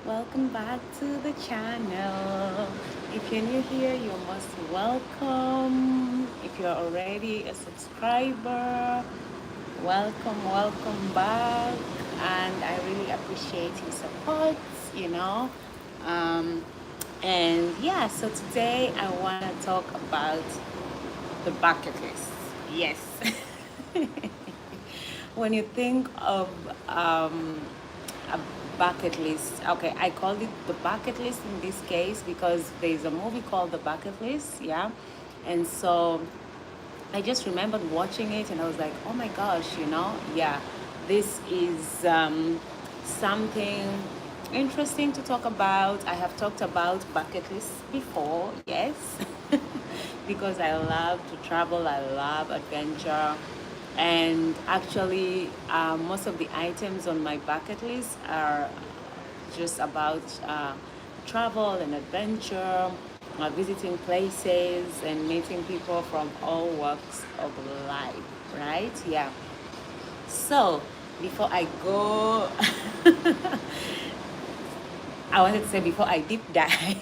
Welcome back to the channel. If you're new here, you're most welcome. If you're already a subscriber, welcome back. And I really appreciate your support, you know. Um, and yeah, so today I want to talk about the bucket list. Yes. When you think of a bucket list, okay, I called it the bucket list in this case because there's a movie called The Bucket List, yeah. And so I just remembered watching it and I was like, oh my gosh, yeah, this is something interesting to talk about. I have talked about bucket lists before, yes, because I love to travel, I love adventure. And actually, most of the items on my bucket list are just about travel and adventure, visiting places and meeting people from all walks of life, right? Yeah. So, before I go, I wanted to say before I deep dive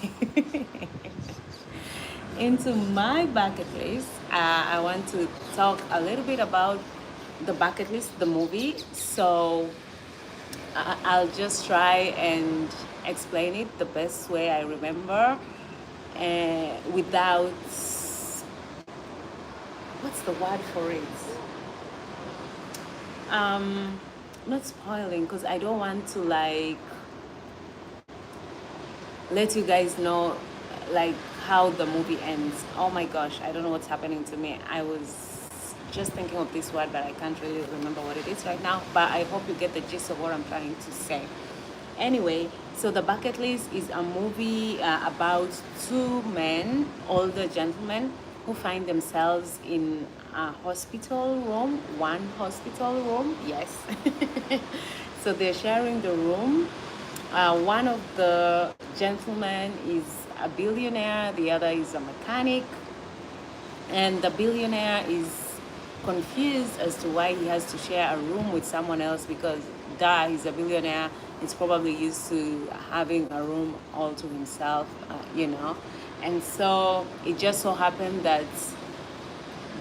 into my bucket list, I want to talk a little bit about the bucket list, the movie. So, I'll just try and explain it the best way I remember, without, what's the word for it? Um, Not spoiling, because I don't want to like let you guys know like how the movie ends. Oh my gosh, I don't know what's happening to me. I was just thinking of this word, but I can't really remember what it is right now. But I hope you get the gist of what I'm trying to say. Anyway, so The Bucket List is a movie about two men, older gentlemen, who find themselves in a hospital room, one hospital room, yes. So they're sharing the room. One of the gentlemen is a billionaire, the other is a mechanic, and the billionaire is confused as to why he has to share a room with someone else because, duh, he's a billionaire. He's probably used to having a room all to himself, And so it just so happened that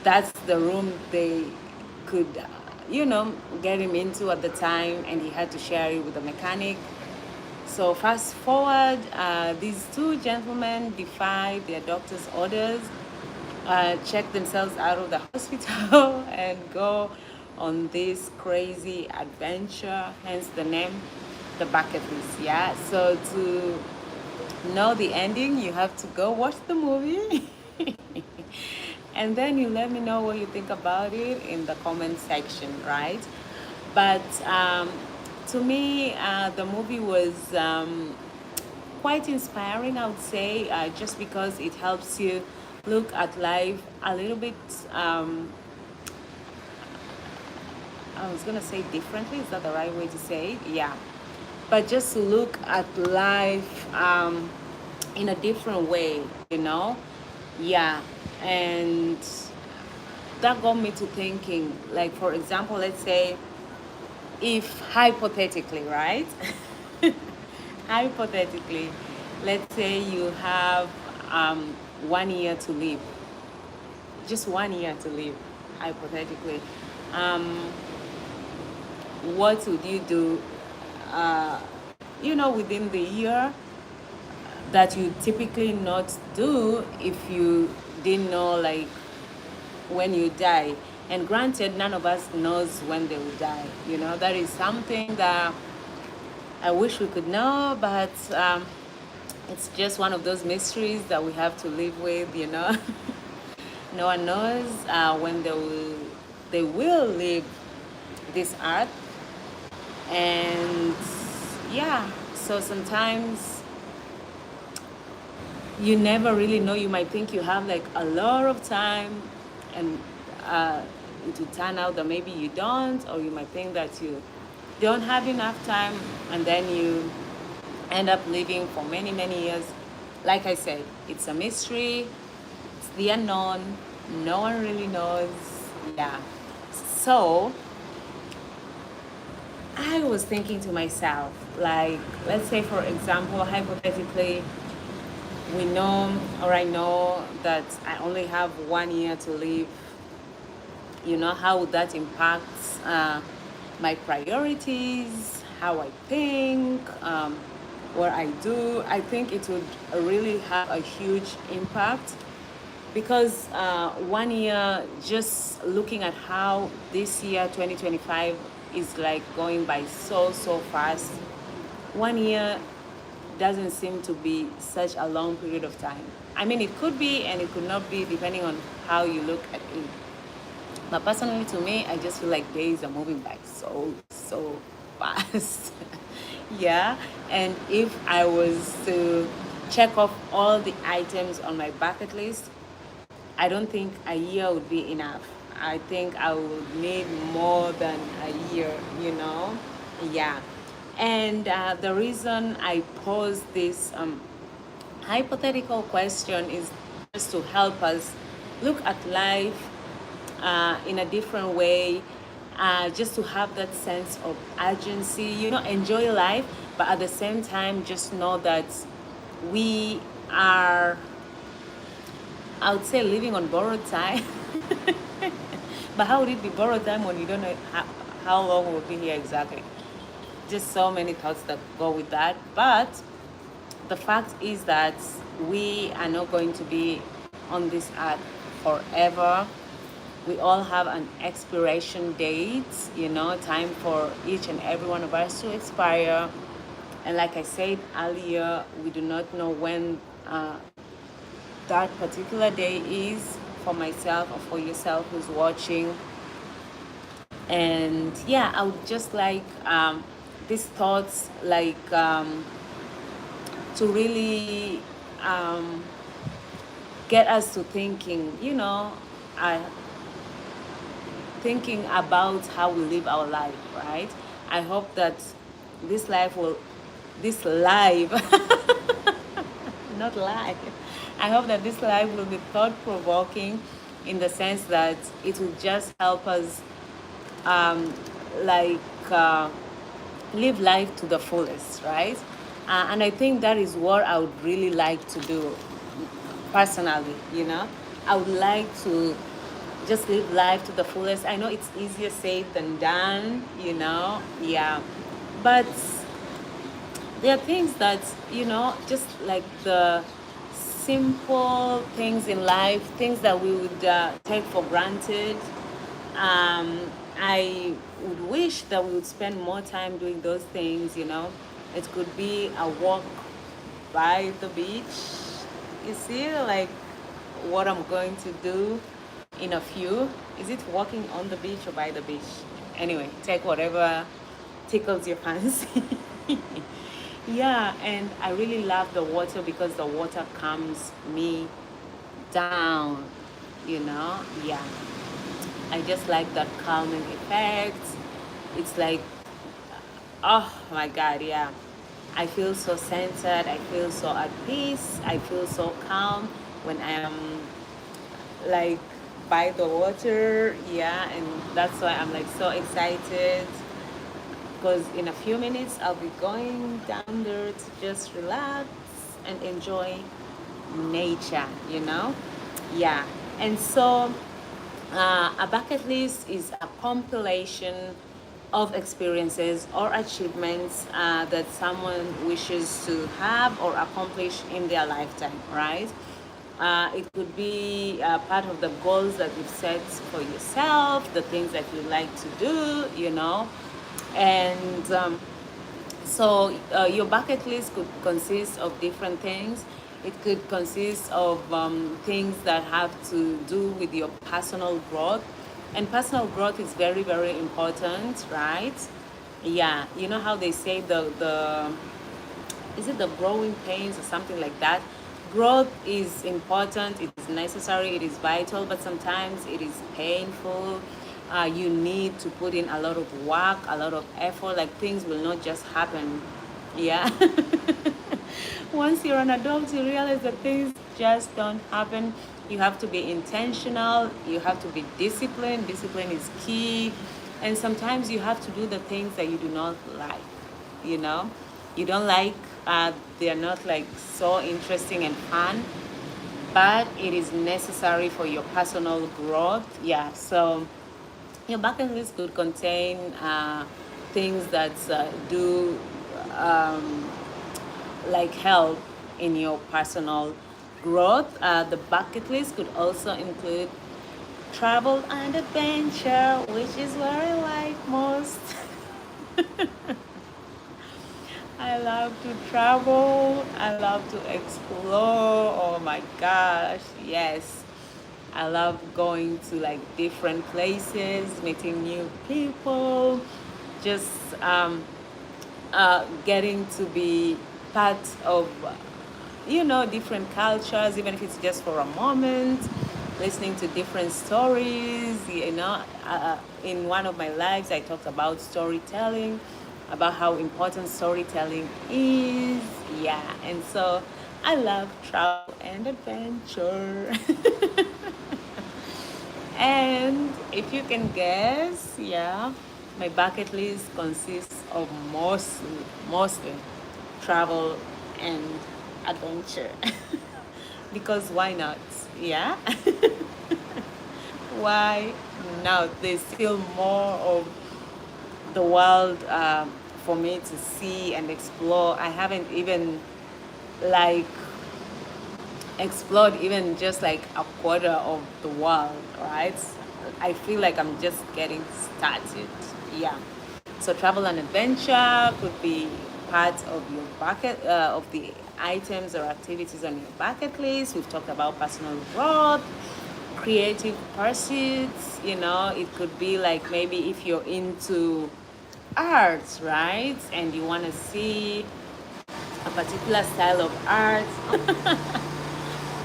that's the room they could, get him into at the time, and he had to share it with the mechanic. So fast forward, these two gentlemen defy their doctor's orders, check themselves out of the hospital, and go on this crazy adventure, hence the name, The Bucket List. Yeah, so to know the ending, you have to go watch the movie. And then you let me know what you think about it in the comment section, right? But to me, the movie was quite inspiring, I would say, just because it helps you look at life a little bit, I was going to say differently. Is that the right way to say it? Yeah. But just to look at life in a different way, you know? Yeah. And that got me to thinking, like, for example, let's say if hypothetically, right? Hypothetically, let's say you have 1 year to live, just 1 year to live, hypothetically. Um, what would you do, within the year that you typically not do if you didn't know, like, when you die? And granted, none of us knows when they will die. That is something that I wish we could know, but it's just one of those mysteries that we have to live with. No one knows when they will leave this earth. And yeah, so sometimes you never really know. You might think you have like a lot of time, and it will turn out that maybe you don't, or you might think that you don't have enough time, and then you end up living for many, many years. Like I said, it's a mystery, it's the unknown, no one really knows. Yeah. So I was thinking to myself, Like, let's say, for example, hypothetically, we know, or I know that I only have 1 year to live. How would that impact my priorities, how I think, what I do? I think it would really have a huge impact because 1 year, just looking at how this year 2025 is like going by so fast. 1 year doesn't seem to be such a long period of time. I mean, it could be and it could not be depending on how you look at it. But personally, to me, I just feel like days are moving by so fast. Yeah. And if I was to check off all the items on my bucket list, I don't think a year would be enough. I think I would need more than a year. Yeah. And the reason I pose this hypothetical question is just to help us look at life in a different way, just to have that sense of urgency, enjoy life, but at the same time, just know that we are, I would say, living on borrowed time. But how would it be borrowed time when you don't know how long we'll be here exactly? Just so many thoughts that go with that. But the fact is that we are not going to be on this earth forever. We all have an expiration date, time for each and every one of us to expire. And like I said earlier, we do not know when that particular day is, for myself or for yourself who's watching. And yeah, I would just like these thoughts, like to really get us to thinking, thinking about how we live our life, right? I hope that this life will, this life, not life. I hope that this life will be thought provoking in the sense that it will just help us, um, like, live life to the fullest, right? And I think that is what I would really like to do personally. I would like to just live life to the fullest. I know it's easier said than done. Yeah. But there are things that, just like the simple things in life, things that we would take for granted. I would wish that we would spend more time doing those things. It could be a walk by the beach. You see, like what I'm going to do in a few. Is it walking on the beach or by the beach? Anyway, take whatever tickles your fancy. Yeah, and I really love the water because the water calms me down. Yeah. I just like that calming effect. It's like, oh my God, yeah. I feel so centered. I feel so at peace. I feel so calm when I am like by the water. Yeah, and that's why I'm like so excited because in a few minutes I'll be going down there to just relax and enjoy nature. Yeah, and so a bucket list is a compilation of experiences or achievements that someone wishes to have or accomplish in their lifetime, right? It could be part of the goals that you've set for yourself, the things that you like to do. And so your bucket list could consist of different things. It could consist of things that have to do with your personal growth. And personal growth is very, very important, right? Yeah, you know how they say the is it the growing pains or something like that? Growth is important, it is necessary, it is vital, but sometimes it is painful. You need to put in a lot of work, a lot of effort. Like things will not just happen. Yeah. Once you're an adult, you realize that things just don't happen. You have to be intentional, you have to be disciplined. Discipline is key. And sometimes you have to do the things that you do not like. you know, you don't like, they're not like so interesting and fun, but it is necessary for your personal growth. Yeah, so your bucket list could contain things that do um, like help in your personal growth. The bucket list could also include travel and adventure, which is what I like most. I love to travel. I love to explore. Oh my gosh, yes. I love going to like different places, meeting new people, just getting to be part of, different cultures, even if it's just for a moment, listening to different stories. In one of my lives, I talked about storytelling, about how important storytelling is. Yeah, and so I love travel and adventure. And if you can guess, yeah, my bucket list consists of mostly travel and adventure. Because why not? Yeah. Why not? There's still more of the world for me to see and explore. I haven't even like explored even just like a quarter of the world, right? I feel like I'm just getting started. Yeah. So travel and adventure could be part of your bucket of the items or activities on your bucket list. We've talked about personal growth, creative pursuits. It could be like maybe if you're into arts, right? And you want to see a particular style of art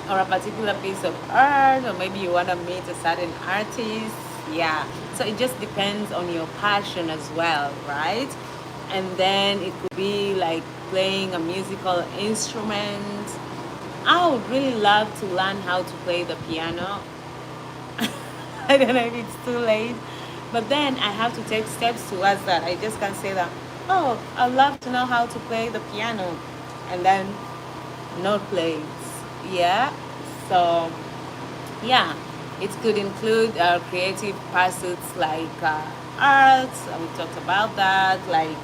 or a particular piece of art, or maybe you want to meet a certain artist. Yeah, so it just depends on your passion as well, right? And then it could be like playing a musical instrument. I would really love to learn how to play the piano. I don't know if it's too late, but then I have to take steps towards that. I just can't say that, oh, I'd love to know how to play the piano, and then not play it. Yeah, so yeah, it could include creative pursuits like arts. We talked about that, like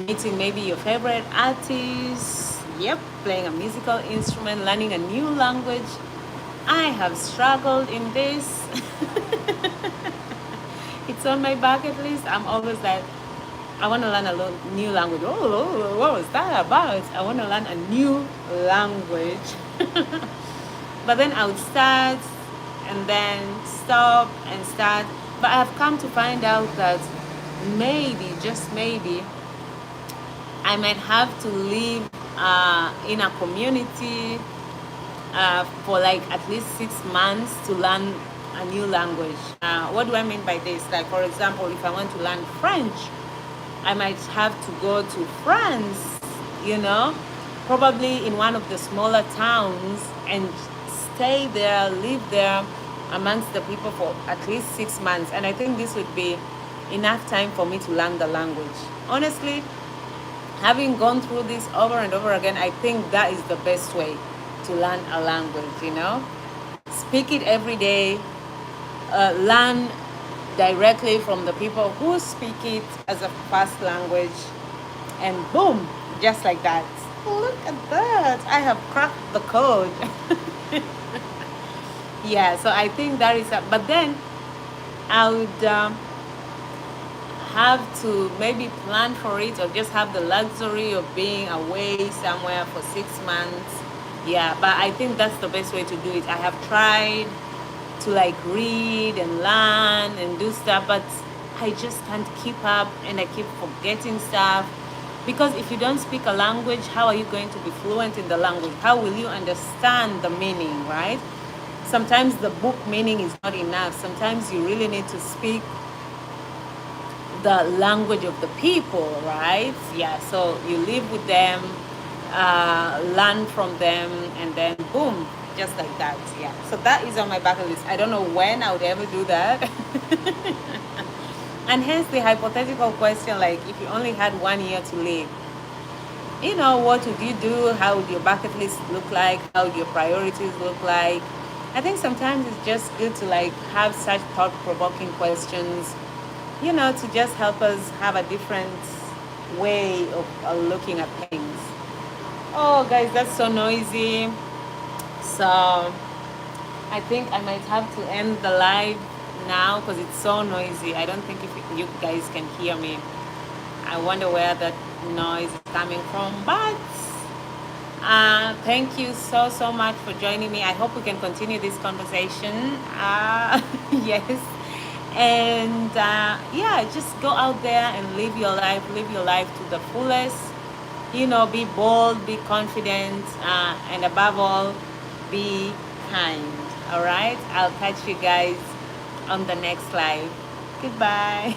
meeting maybe your favorite artists. Yep, playing a musical instrument, learning a new language. I have struggled in this. It's on my bucket list. I'm always like, I want to learn a new language. Oh, what was that about? I want to learn a new language. But then I would start and then stop and start. But I have come to find out that maybe, just maybe, I might have to live in a community for like at least 6 months to learn a new language. What do I mean by this? Like, for example, if I want to learn French, I might have to go to France, probably in one of the smaller towns, and stay there, live there amongst the people for at least 6 months. And I think this would be enough time for me to learn the language. Honestly, having gone through this over and over again, I think that is the best way to learn a language. Speak it every day, learn directly from the people who speak it as a first language, and boom, just like that. Look at that, I have cracked the code. Yeah, so I think that is but then I would have to maybe plan for it, or just have the luxury of being away somewhere for 6 months. Yeah, but I think that's the best way to do it. I have tried to like read and learn and do stuff, but I just can't keep up, and I keep forgetting stuff. Because if you don't speak a language, how are you going to be fluent in the language? How will you understand the meaning, right? Sometimes the book meaning is not enough. Sometimes you really need to speak the language of the people, right? Yeah, so you live with them, learn from them, and then boom, just like that. Yeah, so that is on my bucket list. I don't know when I would ever do that. And hence the hypothetical question, like if you only had 1 year to live, you know, what would you do? How would your bucket list look like? How would your priorities look like? I think sometimes it's just good to like have such thought-provoking questions, you know, to just help us have a different way of looking at things. Oh, guys, that's so noisy. So I think I might have to end the live now because it's so noisy. I don't think if you guys can hear me. I wonder where that noise is coming from. But thank you so, so much for joining me. I hope we can continue this conversation. Yes. And yeah, just go out there and live your life to the fullest. You know, be bold, be confident, and above all, be kind. All right. I'll catch you guys on the next live. Goodbye.